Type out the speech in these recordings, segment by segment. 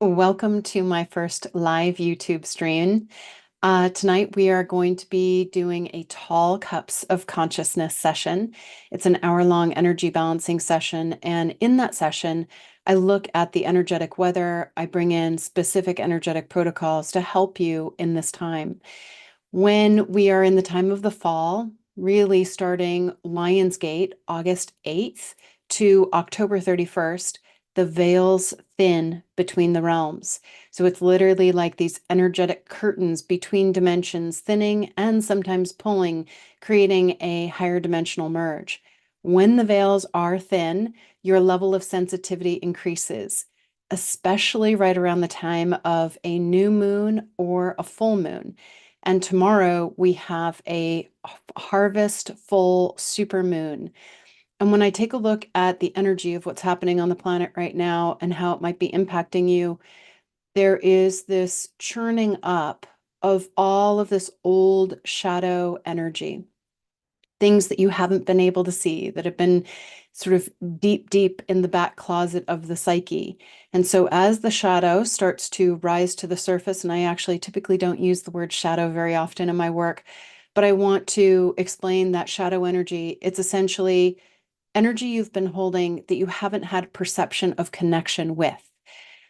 Welcome to my first live YouTube stream. Tonight we are going to be doing a Tall Cups of Consciousness session. It's an hour-long energy balancing session, and in that session, I look at the energetic weather. I bring in specific energetic protocols to help you in this time. When we are in the time of the fall, really starting Lionsgate, August 8th to October 31st, the veils thin between the realms. So it's literally like these energetic curtains between dimensions thinning and sometimes pulling, creating a higher dimensional merge. When the veils are thin, your level of sensitivity increases, especially right around the time of a new moon or a full moon. And tomorrow we have a harvest full supermoon. And when I take a look at the energy of what's happening on the planet right now and how it might be impacting you, there is this churning up of all of this old shadow energy, things that you haven't been able to see, that have been sort of deep, deep in the back closet of the psyche. And so as the shadow starts to rise to the surface, and I actually typically don't use the word shadow very often in my work, but I want to explain that shadow energy. It's essentially energy you've been holding that you haven't had perception of connection with.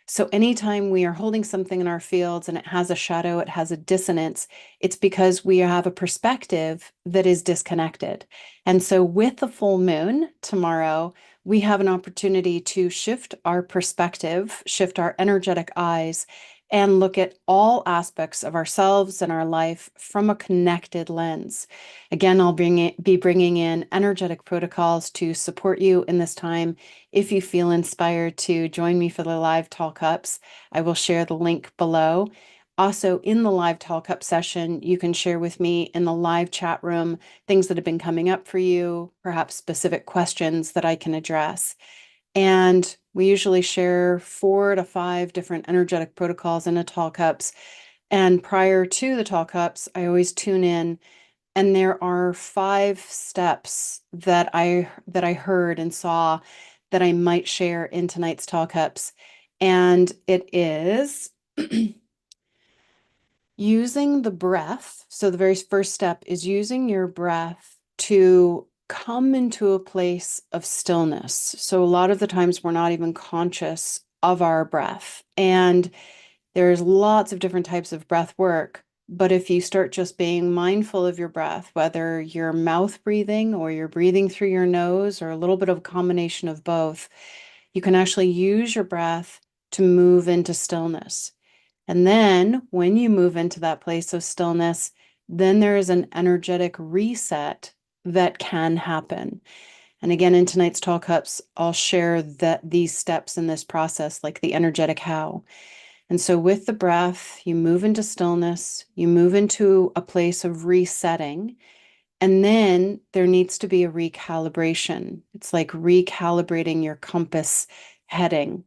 So anytime we are holding something in our fields and it has a shadow, it has a dissonance, it's because we have a perspective that is disconnected. And so with the full moon tomorrow, we have an opportunity to shift our perspective, shift our energetic eyes, and look at all aspects of ourselves and our life from a connected lens. Again, I'll be bringing in energetic protocols to support you in this time. If you feel inspired to join me for the live Tall Cups, I will share the link below. Also, in the live Tall Cup session, you can share with me in the live chat room things that have been coming up for you, perhaps specific questions that I can address. And we usually share 4 to 5 different energetic protocols in a Tall Cups. And prior to the Tall Cups, I always tune in, and there are 5 steps that I heard and saw that I might share in tonight's Tall Cups. And it is using the breath. So the very first step is using your breath to come into a place of stillness. So a lot of the times we're not even conscious of our breath. And there's lots of different types of breath work. But if you start just being mindful of your breath, whether you're mouth breathing or you're breathing through your nose or a little bit of a combination of both, you can actually use your breath to move into stillness. And then when you move into that place of stillness, then there is an energetic reset that can happen. And again, in tonight's Tall Cups, I'll share these steps in this process, like the energetic how. And so with the breath, you move into stillness, you move into a place of resetting, and then there needs to be a recalibration. It's like recalibrating your compass heading.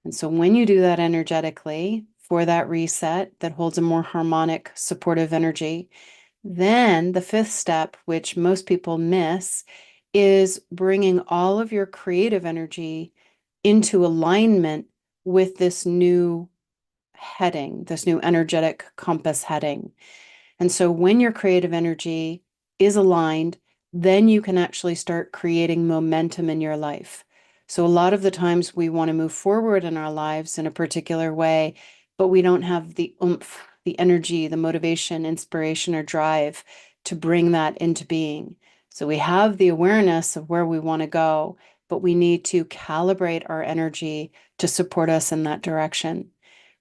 And so when you do that energetically for that reset that holds a more harmonic, supportive energy, then the 5th step, which most people miss, is bringing all of your creative energy into alignment with this new heading, this new energetic compass heading. And so when your creative energy is aligned, then you can actually start creating momentum in your life. So a lot of the times we want to move forward in our lives in a particular way, but we don't have the oomph, the energy, the motivation, inspiration, or drive to bring that into being. So we have the awareness of where we want to go, but we need to calibrate our energy to support us in that direction.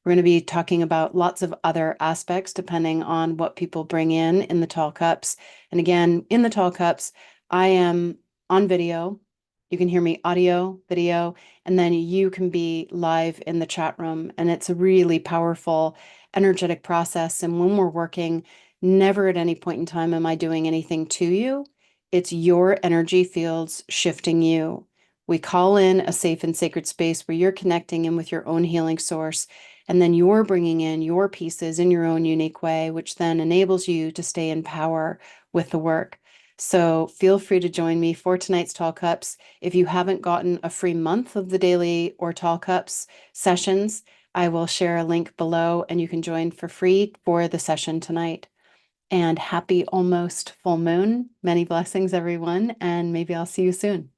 We're going to be talking about lots of other aspects depending on what people bring in the Tall Cups. And again, in the Tall Cups, I am on video. You can hear me audio, video, and then you can be live in the chat room. And it's a really powerful, energetic process. And when we're working, never at any point in time am I doing anything to you. It's your energy fields shifting you. We call in a safe and sacred space where you're connecting in with your own healing source. And then you're bringing in your pieces in your own unique way, which then enables you to stay in power with the work. So feel free to join me for tonight's Tall Cups. If you haven't gotten a free month of the daily or Tall Cups sessions, I will share a link below and you can join for free for the session tonight. And happy almost full moon. Many blessings, everyone, and maybe I'll see you soon.